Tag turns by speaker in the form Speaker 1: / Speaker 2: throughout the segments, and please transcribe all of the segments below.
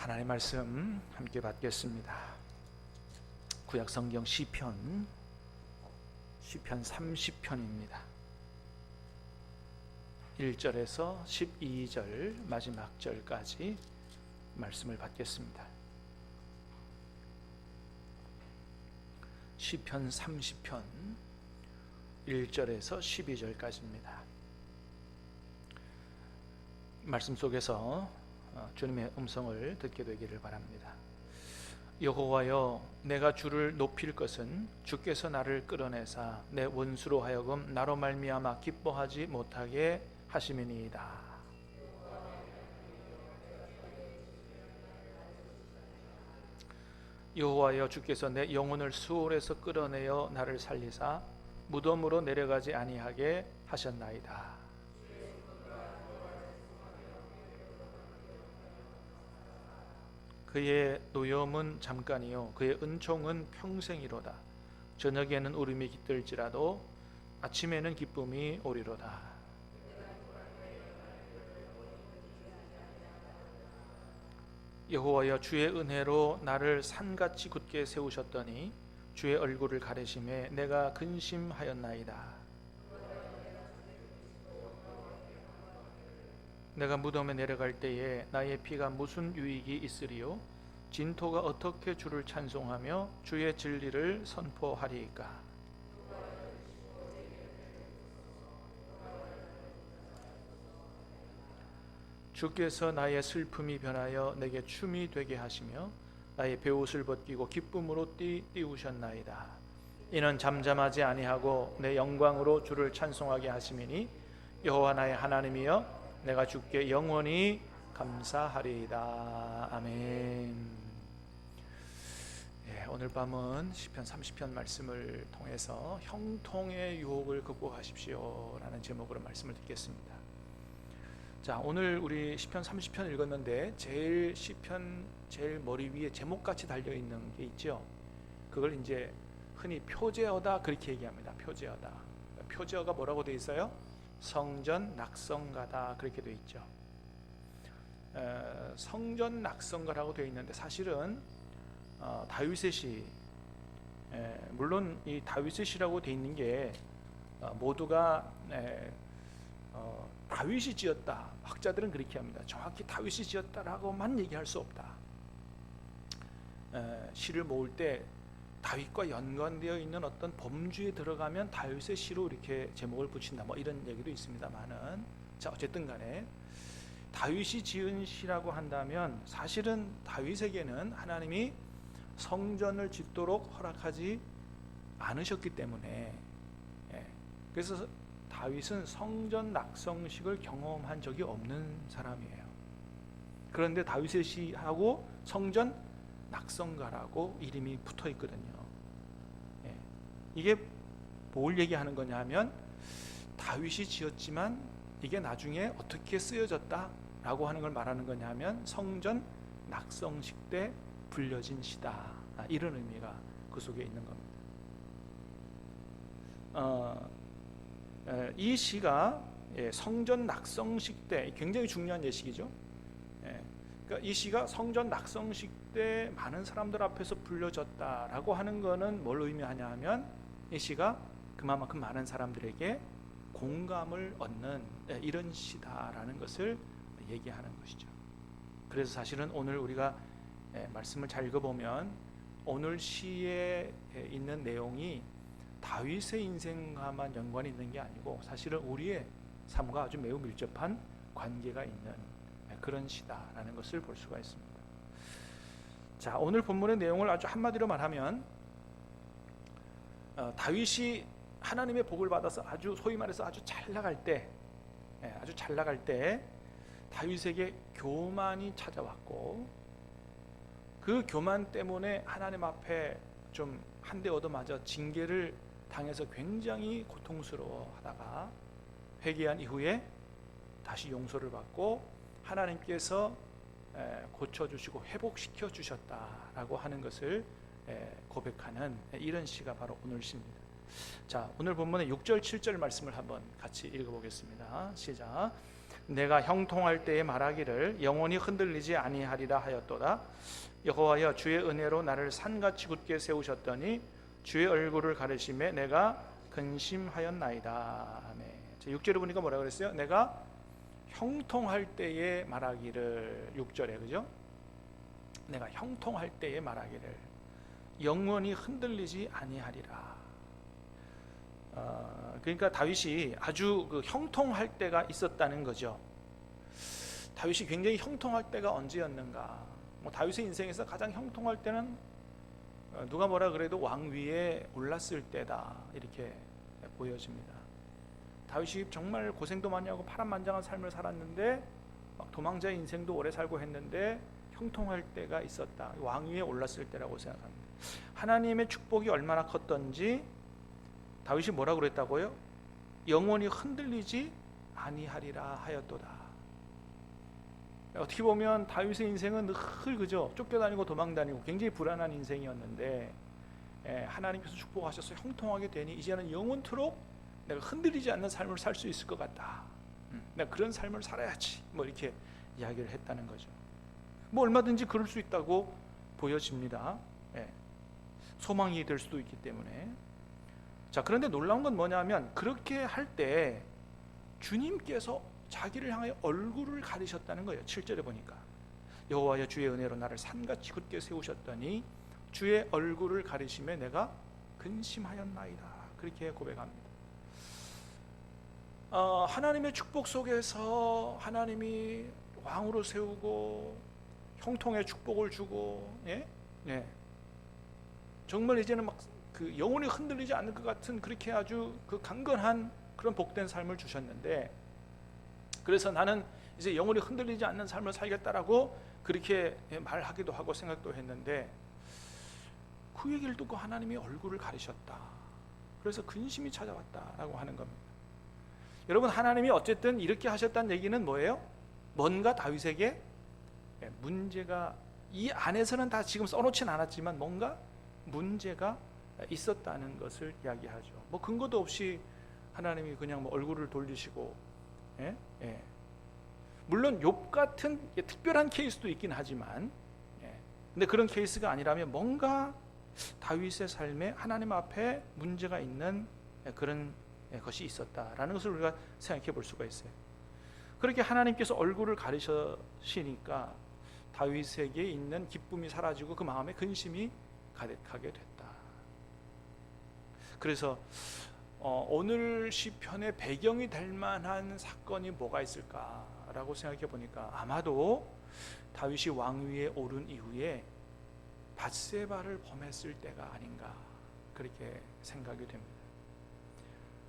Speaker 1: 하나님의 말씀 함께 받겠습니다. 구약 성경 시편 30편입니다. 1절에서 12절 마지막 절까지 말씀을 받겠습니다. 시편 30편 1절에서 12절까지입니다. 말씀 속에서 주님의 음성을 듣게 되기를 바랍니다. 여호와여, 내가 주를 높일 것은 주께서 나를 끌어내사 내 원수로 하여금 나로 말미암아 기뻐하지 못하게 하심이니이다. 여호와여, 주께서 내 영혼을 수월에서 끌어내어 나를 살리사 무덤으로 내려가지 아니하게 하셨나이다. 그의 노염은 잠깐이요 그의 은총은 평생이로다. 저녁에는 울음이 깃들지라도 아침에는 기쁨이 오리로다. 여호와여, 주의 은혜로 나를 산같이 굳게 세우셨더니 주의 얼굴을 가리심에 내가 근심하였나이다. 내가 무덤에 내려갈 때에 나의 피가 무슨 유익이 있으리요? 진토가 어떻게 주를 찬송하며 주의 진리를 선포하리이까? 주께서 나의 슬픔이 변하여 내게 춤이 되게 하시며 나의 베옷을 벗기고 기쁨으로 띄우셨나이다. 이는 잠잠하지 아니하고 내 영광으로 주를 찬송하게 하심이니 여호와 나의 하나님이여, 내가 주께 영원히 감사하리이다. 아멘. 오늘 밤은 시편 30편 말씀을 통해서 형통의 유혹을 극복하십시오 라는 제목으로 말씀을 듣겠습니다. 자, 오늘 우리 시편 30편 읽었는데 시편 제일 머리 위에 제목같이 달려있는 게 있죠. 그걸 이제 흔히 표제어다 그렇게 얘기합니다. 표제어다. 표제어가 뭐라고 되어 있어요? 성전 낙성가다 그렇게 되어 있죠. 성전 낙성가라고 되어 있는데 사실은 다윗의 시, 물론 이 다윗의 시라고 되어 있는 게 모두가 다윗이 지었다, 학자들은 그렇게 합니다. 정확히 다윗이 지었다라고만 얘기할 수 없다. 시를 모을 때 다윗과 연관되어 있는 어떤 범주에 들어가면 다윗의 시로 이렇게 제목을 붙인다, 뭐 이런 얘기도 있습니다만은, 자, 어쨌든 간에 다윗이 지은 시라고 한다면 사실은 다윗에게는 하나님이 성전을 짓도록 허락하지 않으셨기 때문에, 그래서 다윗은 성전 낙성식을 경험한 적이 없는 사람이에요. 그런데 다윗의 시하고 성전 낙성가라고 이름이 붙어 있거든요. 이게 뭘 얘기하는 거냐 하면 다윗이 지었지만 이게 나중에 어떻게 쓰여졌다라고 하는 걸 말하는 거냐 하면 성전 낙성식 때 불려진 시다, 이런 의미가 그 속에 있는 겁니다. 이 시가 성전 낙성식 때 굉장히 중요한 예식이죠. 그러니까 이 시가 성전 낙성식 때 많은 사람들 앞에서 불려졌다라고 하는 것은 뭘 의미하냐 하면 이 시가 그만큼 많은 사람들에게 공감을 얻는 이런 시다라는 것을 얘기하는 것이죠. 그래서 사실은 오늘 우리가 말씀을 잘 읽어보면 오늘 시에 있는 내용이 다윗의 인생과만 연관이 있는 게 아니고 사실은 우리의 삶과 아주 매우 밀접한 관계가 있는 그런 시다라는 것을 볼 수가 있습니다. 자, 오늘 본문의 내용을 아주 한마디로 말하면 다윗이 하나님의 복을 받아서 아주 소위 말해서 아주 잘 나갈 때 다윗에게 교만이 찾아왔고, 그 교만 때문에 하나님 앞에 좀 한 대 얻어맞아 징계를 당해서 굉장히 고통스러워하다가 회개한 이후에 다시 용서를 받고 하나님께서 고쳐주시고 회복시켜 주셨다라고 하는 것을 고백하는 이런 시가 바로 오늘 시입니다. 자, 오늘 본문의 6절 7절 말씀을 한번 같이 읽어보겠습니다. 시작. 내가 형통할 때에 말하기를 영원히 흔들리지 아니하리라 하였도다. 여호와여 주의 은혜로 나를 산같이 굳게 세우셨더니 주의 얼굴을 가르심에 내가 근심하였나이다. 아멘. 6절에 보니까 뭐라 그랬어요? 내가 형통할 때에 말하기를. 6절에 그죠? 내가 형통할 때에 말하기를 영원히 흔들리지 아니하리라. 그러니까 다윗이 아주 그 형통할 때가 있었다는 거죠. 다윗이 굉장히 형통할 때가 언제였는가? 다윗의 인생에서 가장 형통할 때는 누가 뭐라 그래도 왕위에 올랐을 때다, 이렇게 보여집니다. 다윗이 정말 고생도 많이 하고 파란만장한 삶을 살았는데 막 도망자의 인생도 오래 살고 했는데 형통할 때가 있었다. 왕위에 올랐을 때라고 생각합니다. 하나님의 축복이 얼마나 컸던지 다윗이 뭐라고 그랬다고요? 영원히 흔들리지 아니하리라 하였도다. 어떻게 보면 다윗의 인생은 늘 그죠? 쫓겨다니고 도망다니고 굉장히 불안한 인생이었는데 하나님께서 축복하셔서 형통하게 되니 이제는 영원토록 내가 흔들리지 않는 삶을 살 수 있을 것 같다. 내가 그런 삶을 살아야지. 뭐 이렇게 이야기를 했다는 거죠. 뭐 얼마든지 그럴 수 있다고 보여집니다. 소망이 될 수도 있기 때문에. 자, 그런데 놀라운 건 뭐냐면 그렇게 할 때 주님께서 자기를 향하여 얼굴을 가리셨다는 거예요. 7절에 보니까 여호와여 주의 은혜로 나를 산같이 굳게 세우셨더니 주의 얼굴을 가리심에 내가 근심하였나이다. 그렇게 고백합니다. 하나님의 축복 속에서 하나님이 왕으로 세우고 형통의 축복을 주고 정말 이제는 막 그 영혼이 흔들리지 않을 것 같은 그렇게 아주 그 강건한 그런 복된 삶을 주셨는데, 그래서 나는 이제 영혼이 흔들리지 않는 삶을 살겠다라고 그렇게 말하기도 하고 생각도 했는데 그 얘기를 듣고 하나님이 얼굴을 가리셨다. 그래서 근심이 찾아왔다라고 하는 겁니다. 여러분, 하나님이 어쨌든 이렇게 하셨다는 얘기는 뭐예요? 뭔가 다윗에게 문제가, 이 안에서는 다 지금 써놓진 않았지만 뭔가 문제가 있었다는 것을 이야기하죠. 뭐 근거도 없이 하나님이 그냥 뭐 얼굴을 돌리시고, 물론 욥 같은 특별한 케이스도 있긴 하지만, 근데 그런 케이스가 아니라면 뭔가 다윗의 삶에 하나님 앞에 문제가 있는 그런 것이 있었다라는 것을 우리가 생각해 볼 수가 있어요. 그렇게 하나님께서 얼굴을 가리시니까 다윗에게 있는 기쁨이 사라지고 그 마음에 근심이 가득하게 됐다. 그래서 오늘 시편의 배경이 될 만한 사건이 뭐가 있을까라고 생각해 보니까 아마도 다윗이 왕위에 오른 이후에 밧세바를 범했을 때가 아닌가, 그렇게 생각이 됩니다.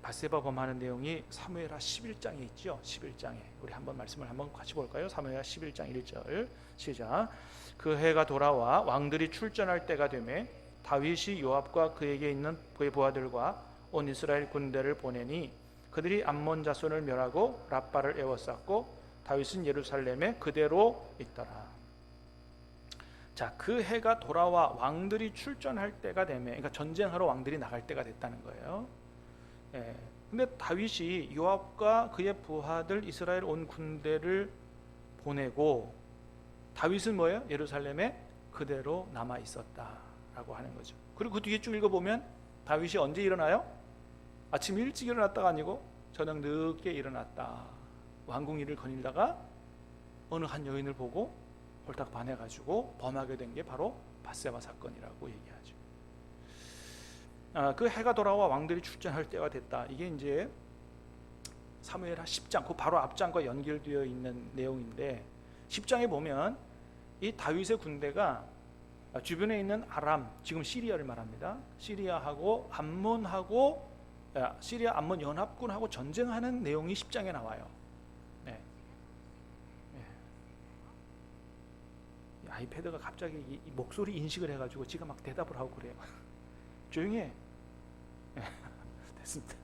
Speaker 1: 밧세바 범하는 내용이 사무엘하 11장에 있죠. 11장에 우리 한번 말씀을 한번 같이 볼까요? 사무엘하 11장 1절 시작. 그 해가 돌아와 왕들이 출전할 때가 되매 다윗이 요압과 그에게 있는 그의 부하들과 온 이스라엘 군대를 보내니 그들이 암몬 자손을 멸하고 랍바를 에워쌌고 다윗은 예루살렘에 그대로 있더라. 자, 그 해가 돌아와 왕들이 출전할 때가 되매, 그러니까 전쟁하러 왕들이 나갈 때가 됐다는 거예요. 근데 다윗이 요압과 그의 부하들 이스라엘 온 군대를 보내고 다윗은 뭐예요? 예루살렘에 그대로 남아 있었다라고 하는 거죠. 그리고 그 뒤에 쭉 읽어보면 다윗이 언제 일어나요? 아침 일찍 일어났다가 아니고 저녁 늦게 일어났다. 왕궁 일을 거닐다가 어느 한 여인을 보고 홀딱 반해가지고 범하게 된 게 바로 밧세바 사건이라고 얘기하죠. 그 해가 돌아와 왕들이 출전할 때가 됐다. 이게 이제 사무엘하 10장, 그 바로 앞장과 연결되어 있는 내용인데, 10장에 보면 이 다윗의 군대가 주변에 있는 아람, 지금 시리아를 말합니다. 시리아하고 암몬하고 시리아 암몬 연합군하고 전쟁하는 내용이 10장에 나와요. 아이패드가 갑자기 이 목소리 인식을 해가지고 지가 막 대답을 하고 그래요. 조용히 해. 됐습니다.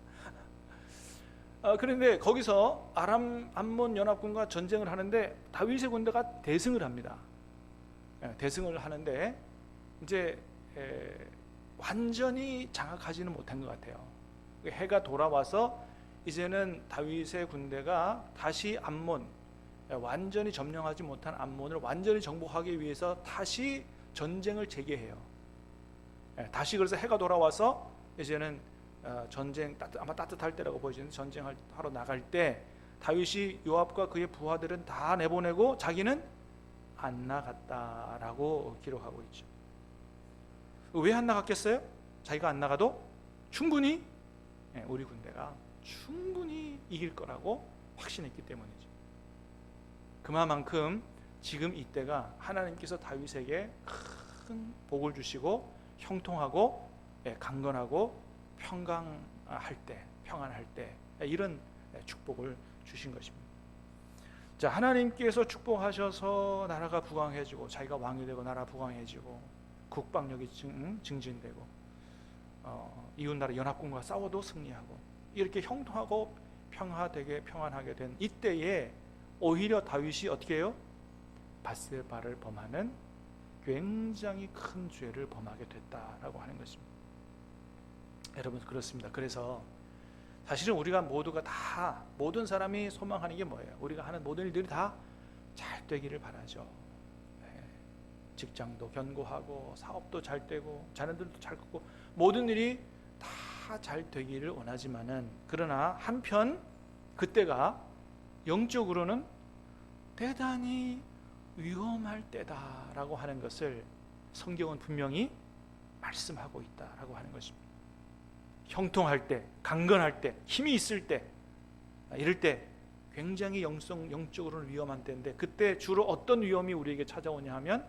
Speaker 1: 그런데 거기서 암몬 연합군과 전쟁을 하는데 다윗의 군대가 대승을 합니다. 대승을 하는데 이제 완전히 장악하지는 못한 것 같아요. 해가 돌아와서 이제는 다윗의 군대가 다시 암몬, 완전히 점령하지 못한 암몬을 완전히 정복하기 위해서 다시 전쟁을 재개해요. 다시 그래서 해가 돌아와서 이제는 전쟁, 아마 따뜻할 때라고 보여지는데 전쟁을 하러 나갈 때 다윗이 요압과 그의 부하들은 다 내보내고 자기는 안 나갔다라고 기록하고 있죠. 왜 안 나갔겠어요? 자기가 안 나가도 충분히 우리 군대가 충분히 이길 거라고 확신했기 때문이죠. 그만큼 지금 이때가 하나님께서 다윗에게 큰 복을 주시고 형통하고 강건하고 평강할 때, 평안할 때 이런 축복을 주신 것입니다. 자, 하나님께서 축복하셔서 나라가 부강해지고 자기가 왕이 되고 나라 부강해지고 국방력이 증진되고 이웃나라 연합군과 싸워도 승리하고 이렇게 형통하고 평안하게 된 이때에 오히려 다윗이 어떻게 해요? 밧세바를 범하는 굉장히 큰 죄를 범하게 됐다라고 하는 것입니다. 여러분, 그렇습니다. 그래서 사실은 우리가 모두가 다, 모든 사람이 소망하는 게 뭐예요? 우리가 하는 모든 일들이 다 잘 되기를 바라죠. 직장도 견고하고 사업도 잘 되고 자녀들도 잘 크고 모든 일이 다 잘 되기를 원하지만은, 그러나 한편 그때가 영적으로는 대단히 위험할 때다라고 하는 것을 성경은 분명히 말씀하고 있다라고 하는 것입니다. 형통할 때, 강건할 때, 힘이 있을 때, 이럴 때 굉장히 영적으로는 위험한 때인데, 그때 주로 어떤 위험이 우리에게 찾아오냐 하면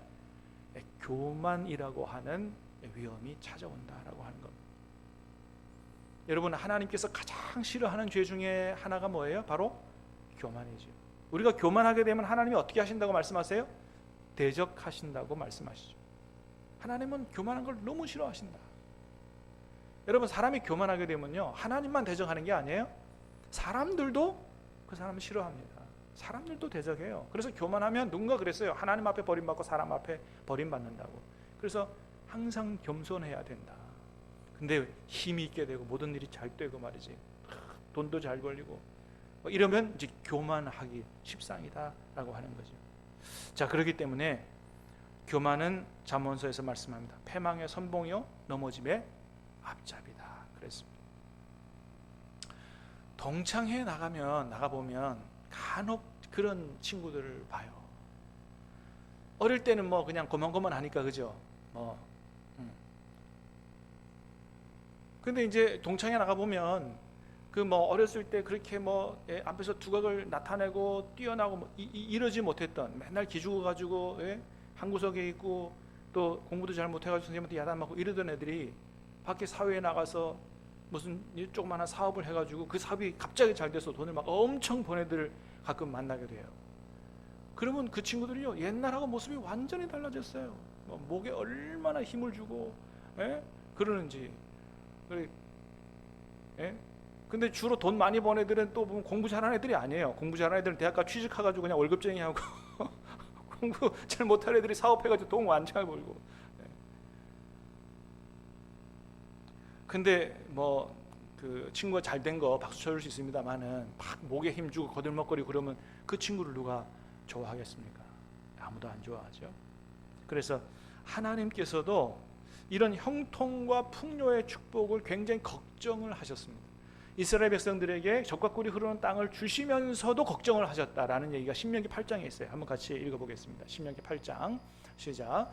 Speaker 1: 교만이라고 하는 위험이 찾아온다라고 하는 겁니다. 여러분, 하나님께서 가장 싫어하는 죄 중에 하나가 뭐예요? 바로 교만이죠. 우리가 교만하게 되면 하나님이 어떻게 하신다고 말씀하세요? 대적하신다고 말씀하시죠. 하나님은 교만한 걸 너무 싫어하신다. 여러분, 사람이 교만하게 되면요, 하나님만 대적하는 게 아니에요. 사람들도 그 사람을 싫어합니다. 사람들도 대적해요. 그래서 교만하면 누군가 그랬어요. 하나님 앞에 버림받고 사람 앞에 버림받는다고. 그래서 항상 겸손해야 된다. 근데 힘이 있게 되고 모든 일이 잘 되고 말이지, 돈도 잘 벌리고 이러면 이제 교만하기 십상이다라고 하는 거죠. 자, 그렇기 때문에 교만은 잠언서에서 말씀합니다. 패망의 선봉이요 넘어짐의 앞잡이다 그랬습니다. 동창회에 나가보면 간혹 그런 친구들을 봐요. 어릴 때는 뭐 그냥 고만고만하니까, 그죠? 근데 이제 동창회 나가보면 그 뭐 어렸을 때 그렇게 뭐 앞에서 두각을 나타내고 뛰어나고 뭐 이러지 못했던, 맨날 기죽어 가지고 한 구석에 있고 또 공부도 잘 못해가지고 선생님한테 야단 맞고 이러던 애들이 밖에 사회에 나가서 무슨 조그마한 사업을 해가지고 그 사업이 갑자기 잘 돼서 돈을 막 엄청 번 애들을 가끔 만나게 돼요. 그러면 그 친구들이요, 옛날하고 모습이 완전히 달라졌어요. 목에 얼마나 힘을 주고 그러는지. 근데 주로 돈 많이 번 애들은 또 보면 공부 잘하는 애들이 아니에요. 공부 잘하는 애들은 대학가 취직해가지고 그냥 월급쟁이 하고 공부 잘 못하는 애들이 사업해가지고 돈 완전 벌고. 근데 뭐 그 친구가 잘 된 거 박수 쳐줄 수 있습니다만은 막 목에 힘 주고 거들먹거리고 그러면 그 친구를 누가 좋아하겠습니까? 아무도 안 좋아하죠. 그래서 하나님께서도 이런 형통과 풍요의 축복을 굉장히 걱정을 하셨습니다. 이스라엘 백성들에게 적과 꿀이 흐르는 땅을 주시면서도 걱정을 하셨다라는 얘기가 신명기 8장에 있어요. 한번 같이 읽어보겠습니다. 신명기 8장 시작.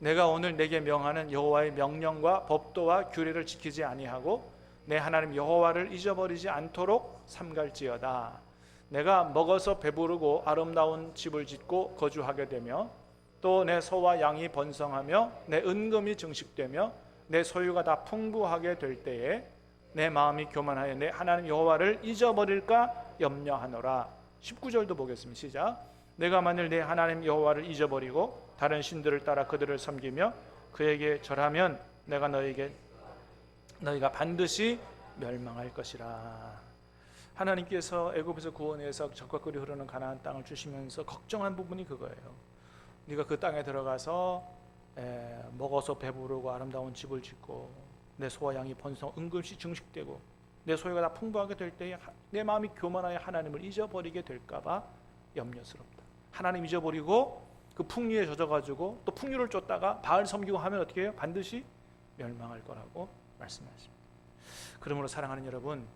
Speaker 1: 내가 오늘 내게 명하는 여호와의 명령과 법도와 규례를 지키지 아니하고 내 하나님 여호와를 잊어버리지 않도록 삼갈지어다. 내가 먹어서 배부르고 아름다운 집을 짓고 거주하게 되며 또 내 소와 양이 번성하며 내 은금이 증식되며 내 소유가 다 풍부하게 될 때에 내 마음이 교만하여 내 하나님 여호와를 잊어버릴까 염려하노라. 19절도 보겠습니다. 시작. 내가 만일 내 하나님 여호와를 잊어버리고 다른 신들을 따라 그들을 섬기며 그에게 절하면 내가 너희가 반드시 멸망할 것이라. 하나님께서 애굽에서 구원해서 적과 꿀이 흐르는 가나안 땅을 주시면서 걱정한 부분이 그거예요. 네가 그 땅에 들어가서 먹어서 배부르고 아름다운 집을 짓고 내 소와 양이 번성 은근히 증식되고 내 소유가 다 풍부하게 될 때에 내 마음이 교만하여 하나님을 잊어버리게 될까봐 염려스럽다. 하나님 잊어버리고 그 풍류에 젖어가지고 또 풍류를 쫓다가 바알 섬기고 하면 어떻게 해요? 반드시 멸망할 거라고 말씀하십니다. 그러므로 사랑하는 여러분,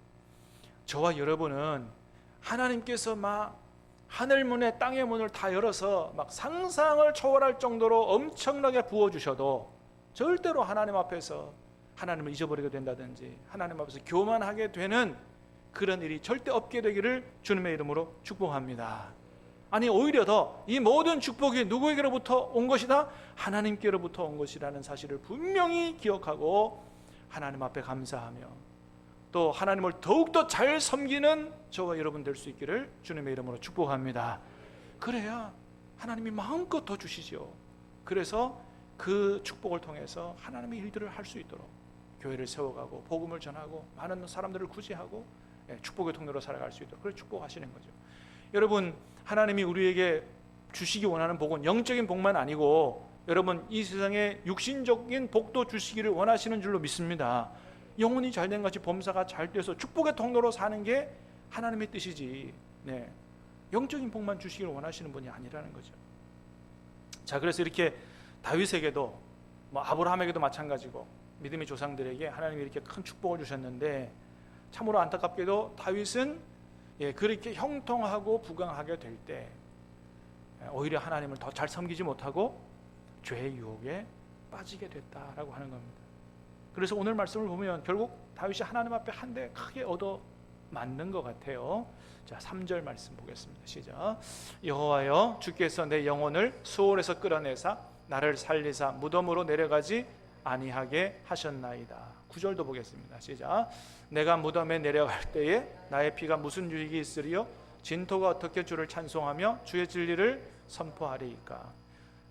Speaker 1: 저와 여러분은 하나님께서 막 하늘 문에 땅의 문을 다 열어서 막 상상을 초월할 정도로 엄청나게 부어주셔도 절대로 하나님 앞에서 하나님을 잊어버리게 된다든지 하나님 앞에서 교만하게 되는 그런 일이 절대 없게 되기를 주님의 이름으로 축복합니다. 아니, 오히려 더 이 모든 축복이 누구에게로부터 온 것이다? 하나님께로부터 온 것이라는 사실을 분명히 기억하고 하나님 앞에 감사하며 또 하나님을 더욱더 잘 섬기는 저와 여러분 될 수 있기를 주님의 이름으로 축복합니다. 그래야 하나님이 마음껏 더 주시죠. 그래서 그 축복을 통해서 하나님의 일들을 할 수 있도록 교회를 세워가고 복음을 전하고 많은 사람들을 구제하고 축복의 통로로 살아갈 수 있도록 그걸 축복하시는 거죠. 여러분, 하나님이 우리에게 주시기 원하는 복은 영적인 복만 아니고 여러분 이 세상에 육신적인 복도 주시기를 원하시는 줄로 믿습니다. 영혼이 잘된 같이 범사가 잘 돼서 축복의 통로로 사는 게 하나님의 뜻이지, 영적인 복만 주시기를 원하시는 분이 아니라는 거죠. 자, 그래서 이렇게 다윗에게도 아브라함에게도 마찬가지고 믿음의 조상들에게 하나님이 이렇게 큰 축복을 주셨는데 참으로 안타깝게도 다윗은 그렇게 형통하고 부강하게 될 때 오히려 하나님을 더 잘 섬기지 못하고 죄의 유혹에 빠지게 됐다라고 하는 겁니다. 그래서 오늘 말씀을 보면 결국 다윗이 하나님 앞에 한 대 크게 얻어 맞는 것 같아요. 자, 3절 말씀 보겠습니다. 시작. 여호와여, 주께서 내 영혼을 수월에서 끌어내사 나를 살리사 무덤으로 내려가지 아니하게 하셨나이다. 9절도 보겠습니다. 시작. 내가 무덤에 내려갈 때에 나의 피가 무슨 유익이 있으리요? 진토가 어떻게 주를 찬송하며 주의 진리를 선포하리이까.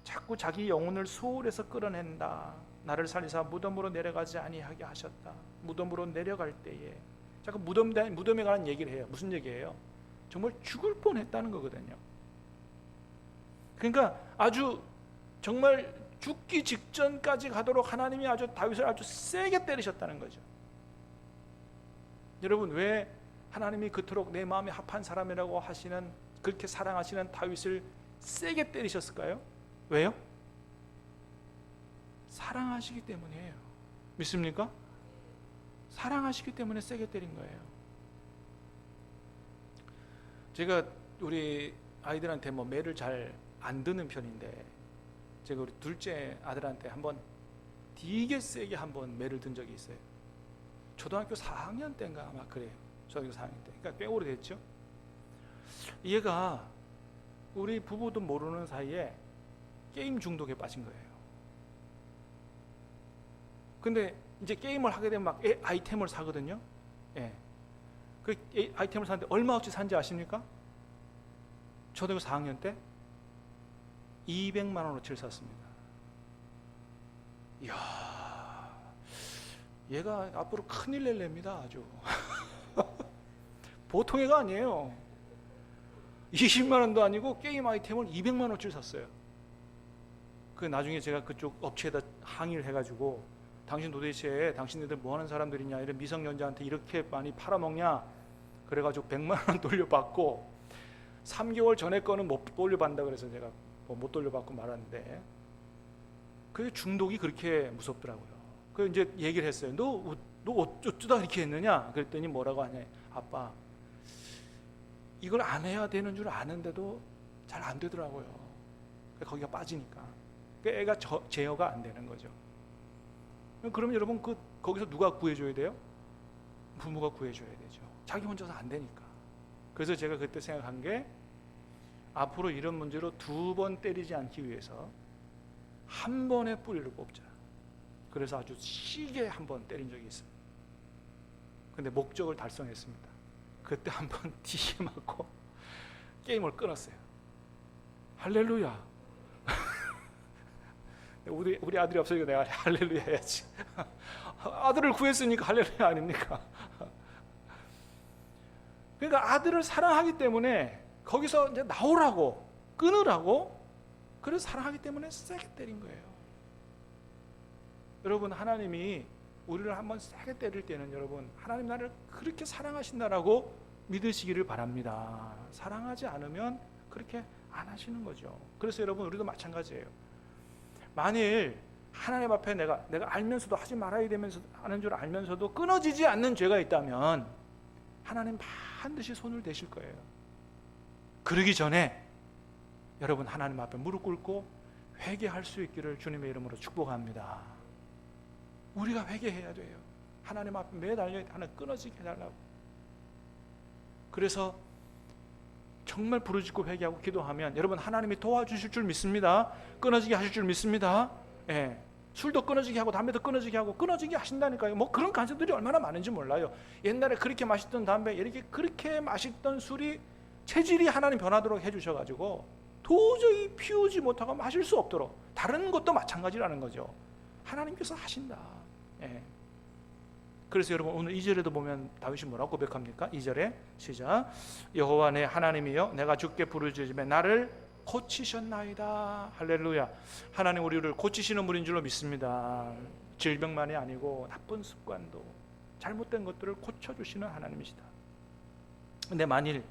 Speaker 1: 자꾸 자기 영혼을 수월에서 끌어낸다. 나를 살리사 무덤으로 내려가지 아니하게 하셨다. 무덤으로 내려갈 때에 자꾸 무덤에 관한 얘기를 해요. 무슨 얘기예요? 정말 죽을 뻔했다는 거거든요. 그러니까 아주 정말 죽기 직전까지 가도록 하나님이 아주 다윗을 아주 세게 때리셨다는 거죠. 여러분, 왜 하나님이 그토록 내 마음에 합한 사람이라고 하시는, 그렇게 사랑하시는 다윗을 세게 때리셨을까요? 왜요? 사랑하시기 때문이에요. 믿습니까? 사랑하시기 때문에 세게 때린 거예요. 제가 우리 아이들한테 매를 잘 안 드는 편인데 제가 우리 둘째 아들한테 한번 되게 세게 한번 매를 든 적이 있어요. 초등학교 4학년 때인가 아마 그래요. 초등학교 4학년 때. 그러니까 꽤 오래됐죠. 얘가 우리 부부도 모르는 사이에 게임 중독에 빠진 거예요. 근데 이제 게임을 하게 되면 막 아이템을 사거든요. 그 아이템을 사는데 얼마어치 산지 아십니까? 초등학교 4학년 때 200만 원어치를 샀습니다. 이야, 얘가 앞으로 큰일 낼 냅니다. 아주 보통 애가 아니에요. 20만 원도 아니고 게임 아이템을 200만 원어치를 샀어요. 그 나중에 제가 그쪽 업체에다 항의를 해가지고 당신 도대체 당신네들 뭐하는 사람들이냐, 이런 미성년자한테 이렇게 많이 팔아먹냐, 그래가지고 100만 원 돌려받고 3개월 전에 거는 못 돌려받는다 그래서 제가 못 돌려받고 말았는데, 그 중독이 그렇게 무섭더라고요. 그 이제 얘기를 했어요. 너 어쩌다 이렇게 했느냐? 그랬더니 뭐라고 하냐? 아빠, 이걸 안 해야 되는 줄 아는데도 잘 안 되더라고요. 거기가 빠지니까. 애가 제어가 안 되는 거죠. 그럼 여러분 거기서 누가 구해줘야 돼요? 부모가 구해줘야 되죠. 자기 혼자서 안 되니까. 그래서 제가 그때 생각한 게, 앞으로 이런 문제로 2번 때리지 않기 위해서 한 번에 뿌리를 뽑자. 그래서 아주 시게 한 번 때린 적이 있어요. 근데 목적을 달성했습니다. 그때 한 번 뒤에 맞고 게임을 끊었어요. 할렐루야. 우리 아들이 없으니까 내가 할렐루야 해야지. 아들을 구했으니까 할렐루야 아닙니까? 그러니까 아들을 사랑하기 때문에 거기서 이제 나오라고, 끊으라고, 그래서 사랑하기 때문에 세게 때린 거예요. 여러분, 하나님이 우리를 한번 세게 때릴 때는 여러분 하나님 나를 그렇게 사랑하신다라고 믿으시기를 바랍니다. 사랑하지 않으면 그렇게 안 하시는 거죠. 그래서 여러분 우리도 마찬가지예요. 만일 하나님 앞에 내가 알면서도 하지 말아야 되면서 하는 줄 알면서도 끊어지지 않는 죄가 있다면 하나님 반드시 손을 대실 거예요. 그러기 전에 여러분 하나님 앞에 무릎 꿇고 회개할 수 있기를 주님의 이름으로 축복합니다. 우리가 회개해야 돼요. 하나님 앞에 매달려 하나 끊어지게 해달라고. 그래서 정말 부르짖고 회개하고 기도하면 여러분 하나님이 도와주실 줄 믿습니다. 끊어지게 하실 줄 믿습니다. 예. 술도 끊어지게 하고 담배도 끊어지게 하고 끊어지게 하신다니까요. 뭐 그런 간증들이 얼마나 많은지 몰라요. 옛날에 그렇게 마시던 담배, 이렇게 그렇게 마시던 술이 체질이 하나님 변하도록 해주셔가지고 도저히 피우지 못하고 마실 수 없도록, 다른 것도 마찬가지라는 거죠. 하나님께서 하신다. 예. 그래서 여러분 오늘 2절에도 보면 다윗이 뭐라고 고백합니까? 2절에 시작. 여호와 내 하나님이여 내가 주께 부르짖음에 나를 고치셨나이다. 할렐루야. 하나님 우리를 고치시는 분인 줄로 믿습니다. 질병만이 아니고 나쁜 습관도 잘못된 것들을 고쳐주시는 하나님이시다. 근데 만일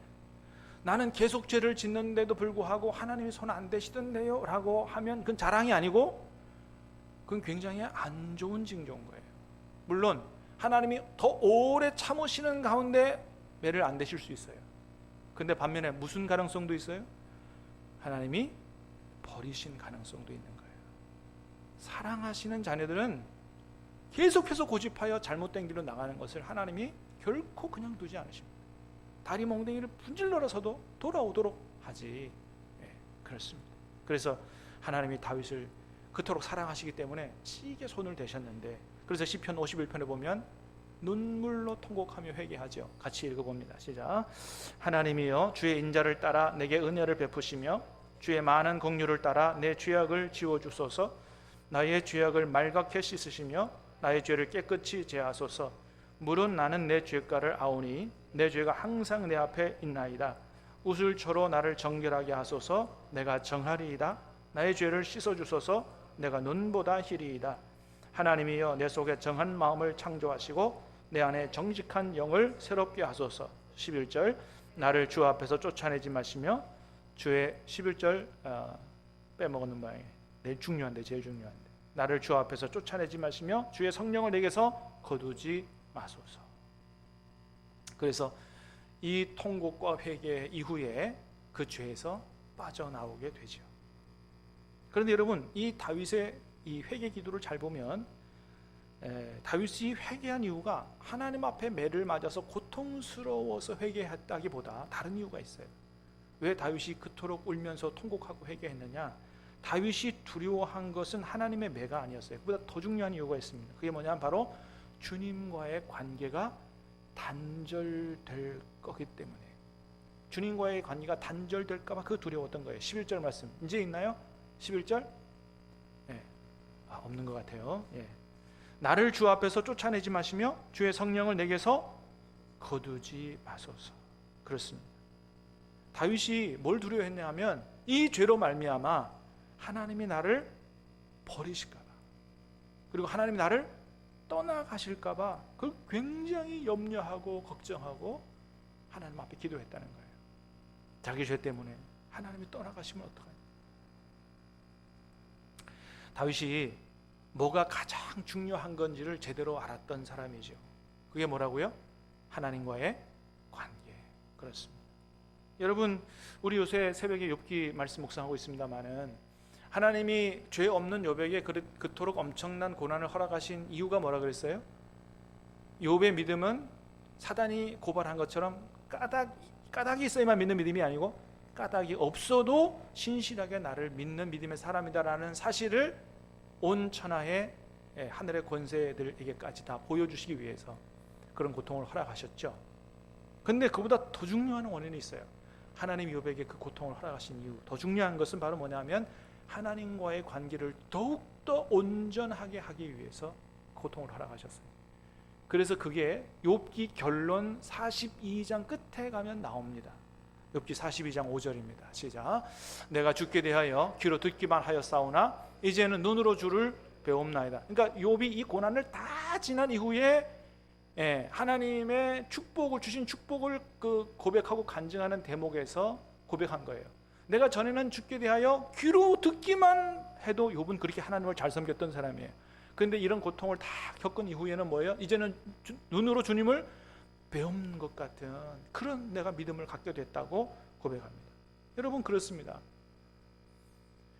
Speaker 1: 나는 계속 죄를 짓는데도 불구하고 하나님이 손 안 대시던데요 라고 하면 그건 자랑이 아니고 그건 굉장히 안 좋은 징조인 거예요. 물론 하나님이 더 오래 참으시는 가운데 매를 안 대실 수 있어요. 근데 반면에 무슨 가능성도 있어요? 하나님이 버리신 가능성도 있는 거예요. 사랑하시는 자녀들은 계속해서 고집하여 잘못된 길로 나가는 것을 하나님이 결코 그냥 두지 않으십니다. 다리 몽둥이를 분질러서도 돌아오도록 하지. 네, 그렇습니다. 그래서 하나님이 다윗을 그토록 사랑하시기 때문에 시게 손을 대셨는데, 그래서 시편 51편에 보면 눈물로 통곡하며 회개하죠. 같이 읽어봅니다. 시작. 하나님이여 주의 인자를 따라 내게 은혜를 베푸시며 주의 많은 긍휼을 따라 내 죄악을 지워주소서. 나의 죄악을 말갛게 씻으시며 나의 죄를 깨끗이 제하소서. 물은 나는 내 죄가를 아오니 내 죄가 항상 내 앞에 있나이다. 우슬초로 나를 정결하게 하소서. 내가 정하리이다. 나의 죄를 씻어주소서. 내가 눈보다 희리이다. 하나님이여 내 속에 정한 마음을 창조하시고 내 안에 정직한 영을 새롭게 하소서. 11절 나를 주 앞에서 쫓아내지 마시며 주의 11절 빼먹는 모양이에요. 제일 중요한데 나를 주 앞에서 쫓아내지 마시며 주의 성령을 내게서 거두지 마소서. 그래서 이 통곡과 회개 이후에 그 죄에서 빠져나오게 되죠. 그런데 여러분 이 다윗의 이 회개 기도를 잘 보면 다윗이 회개한 이유가 하나님 앞에 매를 맞아서 고통스러워서 회개했다기보다 다른 이유가 있어요. 왜 다윗이 그토록 울면서 통곡하고 회개했느냐? 다윗이 두려워한 것은 하나님의 매가 아니었어요. 그보다 더 중요한 이유가 있습니다. 그게 뭐냐면 바로 주님과의 관계가 단절될 거기 때문에, 주님과의 관계가 단절될까 봐 그 두려웠던 거예요. 11절 말씀 이제 있나요? 11절? 네. 없는 것 같아요. 예. 나를 주 앞에서 쫓아내지 마시며 주의 성령을 내게서 거두지 마소서. 그렇습니다. 다윗이 뭘 두려워했냐 하면 이 죄로 말미암아 하나님이 나를 버리실까 봐, 그리고 하나님이 나를 떠나가실까 봐 그걸 굉장히 염려하고 걱정하고 하나님 앞에 기도했다는 거예요. 자기 죄 때문에 하나님이 떠나가시면 어떡하냐. 다윗이 뭐가 가장 중요한 건지를 제대로 알았던 사람이죠. 그게 뭐라고요? 하나님과의 관계. 그렇습니다. 여러분 우리 요새 새벽에 욥기 말씀 묵상하고 있습니다마는 하나님이 죄 없는 욥에게 그토록 엄청난 고난을 허락하신 이유가 뭐라 그랬어요? 욥의 믿음은 사단이 고발한 것처럼 까닭이 있어야만 믿는 믿음이 아니고 까닭이 없어도 신실하게 나를 믿는 믿음의 사람이다라는 사실을 온 천하의 하늘의 권세들에게까지 다 보여주시기 위해서 그런 고통을 허락하셨죠. 근데 그보다 더 중요한 원인이 있어요. 하나님이 욥에게 그 고통을 허락하신 이유, 더 중요한 것은 바로 뭐냐면 하나님과의 관계를 더욱더 온전하게 하기 위해서 고통을 허락하셨어요. 그래서 그게 욥기 결론 42장 끝에 가면 나옵니다. 욥기 42장 5절입니다. 시작. 내가 주께 대하여 귀로 듣기만 하였사오나 이제는 눈으로 주를 배웁나이다. 그러니까 욥이 이 고난을 다 지난 이후에 하나님의 축복을 주신 축복을 그 고백하고 간증하는 대목에서 고백한 거예요. 내가 전에는 주께 대하여 귀로 듣기만 해도 욥은 그렇게 하나님을 잘 섬겼던 사람이에요. 그런데 이런 고통을 다 겪은 이후에는 뭐예요? 이제는 눈으로 주님을 배운 것 같은 그런 내가 믿음을 갖게 됐다고 고백합니다. 여러분 그렇습니다.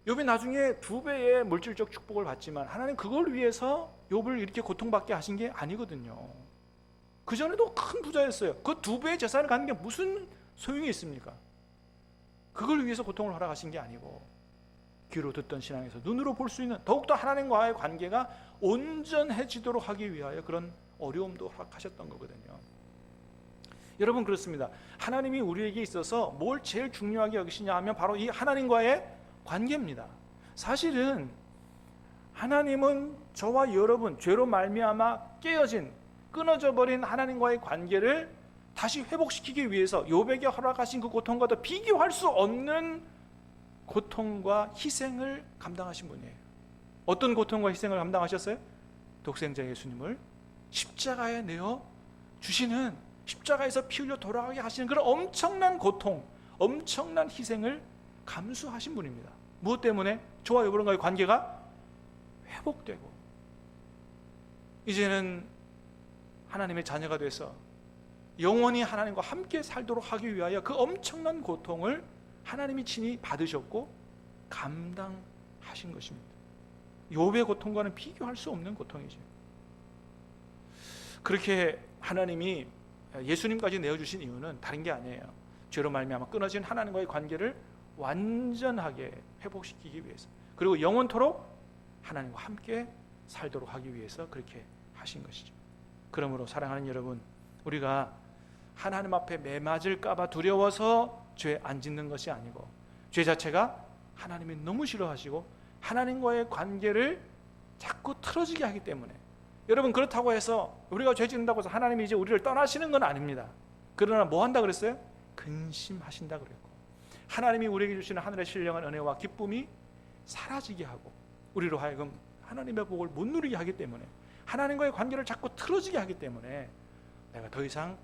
Speaker 1: 욥이 나중에 2배의 물질적 축복을 받지만 하나님 그걸 위해서 욥을 이렇게 고통받게 하신 게 아니거든요. 그 전에도 큰 부자였어요. 그 2배의 재산을 갖는 게 무슨 소용이 있습니까? 그걸 위해서 고통을 허락하신 게 아니고 귀로 듣던 신앙에서 눈으로 볼 수 있는 더욱더 하나님과의 관계가 온전해지도록 하기 위하여 그런 어려움도 허락하셨던 거거든요. 여러분 그렇습니다. 하나님이 우리에게 있어서 뭘 제일 중요하게 여기시냐 하면 바로 이 하나님과의 관계입니다. 사실은 하나님은 저와 여러분 죄로 말미암아 깨어진 끊어져 버린 하나님과의 관계를 다시 회복시키기 위해서 욥에게 허락하신 그 고통과도 비교할 수 없는 고통과 희생을 감당하신 분이에요. 어떤 고통과 희생을 감당하셨어요? 독생자 예수님을 십자가에 내어 주시는, 십자가에서 피 흘려 돌아가게 하시는 그런 엄청난 고통, 엄청난 희생을 감수하신 분입니다. 무엇 때문에? 저와 여러분과의 관계가 회복되고 이제는 하나님의 자녀가 돼서 영원히 하나님과 함께 살도록 하기 위하여 그 엄청난 고통을 하나님이 친히 받으셨고 감당하신 것입니다. 욥의 고통과는 비교할 수 없는 고통이죠. 그렇게 하나님이 예수님까지 내어주신 이유는 다른 게 아니에요. 죄로 말미암아 끊어진 하나님과의 관계를 완전하게 회복시키기 위해서, 그리고 영원토록 하나님과 함께 살도록 하기 위해서 그렇게 하신 것이죠. 그러므로 사랑하는 여러분, 우리가 하나님 앞에 매맞을까 봐 두려워서 죄 안 짓는 것이 아니고, 죄 자체가 하나님이 너무 싫어하시고 하나님과의 관계를 자꾸 틀어지게 하기 때문에, 여러분 그렇다고 해서 우리가 죄 짓는다고 해서 하나님이 이제 우리를 떠나시는 건 아닙니다. 그러나 뭐 한다 그랬어요? 근심하신다 그랬고, 하나님이 우리에게 주시는 하늘의 신령한 은혜와 기쁨이 사라지게 하고 우리로 하여금 하나님의 복을 못 누리게 하기 때문에, 하나님과의 관계를 자꾸 틀어지게 하기 때문에 내가 더 이상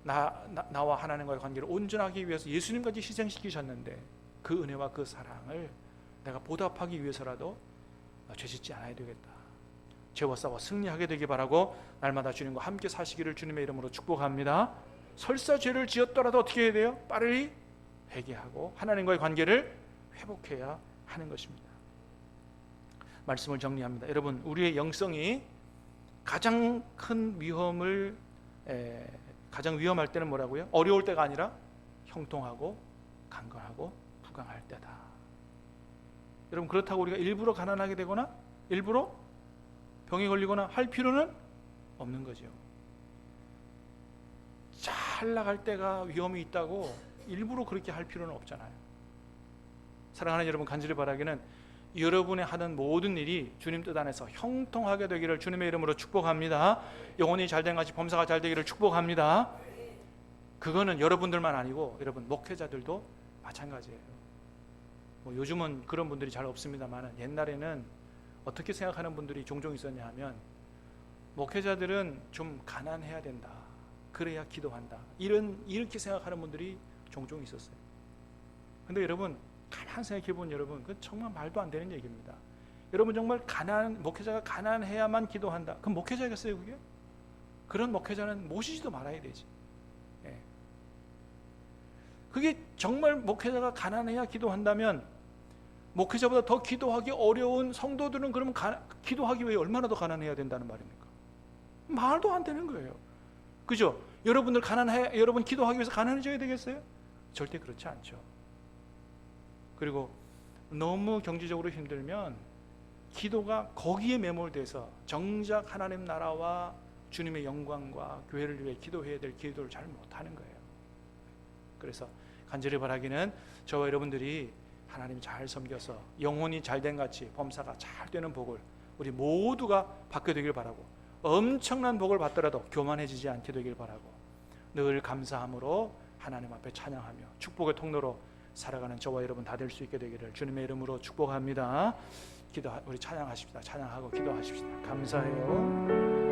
Speaker 1: 나와 하나님과의 관계를 온전하기 위해서 예수님까지 희생시키셨는데 그 은혜와 그 사랑을 내가 보답하기 위해서라도 죄짓지 않아야 되겠다. 죄와 싸워 승리하게 되기 바라고 날마다 주님과 함께 사시기를 주님의 이름으로 축복합니다. 설사 죄를 지었더라도 어떻게 해야 돼요? 빠르게 회개하고 하나님과의 관계를 회복해야 하는 것입니다. 말씀을 정리합니다. 여러분, 우리의 영성이 가장 큰 위험을 가장 위험할 때는 뭐라고요? 어려울 때가 아니라 형통하고 강건하고 부강할 때다. 여러분, 그렇다고 우리가 일부러 가난하게 되거나 일부러 병에 걸리거나 할 필요는 없는 거죠. 잘 나갈 때가 위험이 있다고 일부러 그렇게 할 필요는 없잖아요. 사랑하는 여러분, 간절히 바라기는 여러분의 하는 모든 일이 주님 뜻 안에서 형통하게 되기를 주님의 이름으로 축복합니다. 영혼이 잘된 같이 범사가 잘 되기를 축복합니다. 그거는 여러분들만 아니고 여러분 목회자들도 마찬가지예요. 뭐 요즘은 그런 분들이 잘 없습니다만 옛날에는 어떻게 생각하는 분들이 종종 있었냐 하면, 목회자들은 좀 가난해야 된다, 그래야 기도한다, 이렇게 생각하는 분들이 종종 있었어요. 근데 여러분 가만 생각해 보면 여러분, 그건 정말 말도 안 되는 얘기입니다. 여러분 정말 목회자가 가난해야만 기도한다, 그럼 목회자겠어요 그게? 그런 목회자는 모시지도 말아야 되지. 그게 정말 목회자가 가난해야 기도한다면 목회자보다 더 기도하기 어려운 성도들은 그러면 기도하기 위해 얼마나 더 가난해야 된다는 말입니까? 말도 안 되는 거예요. 그죠? 여러분 기도하기 위해서 가난해져야 되겠어요? 절대 그렇지 않죠. 그리고 너무 경제적으로 힘들면 기도가 거기에 매몰돼서 정작 하나님 나라와 주님의 영광과 교회를 위해 기도해야 될 기도를 잘 못하는 거예요. 그래서 간절히 바라기는 저와 여러분들이 하나님 잘 섬겨서 영혼이 잘된 같이 범사가 잘 되는 복을 우리 모두가 받게 되길 바라고, 엄청난 복을 받더라도 교만해지지 않게 되길 바라고, 늘 감사함으로 하나님 앞에 찬양하며 축복의 통로로 살아가는 저와 여러분 다 될 수 있게 되기를 주님의 이름으로 축복합니다. 우리 찬양하십시다. 찬양하고 기도하십시다. 감사해요.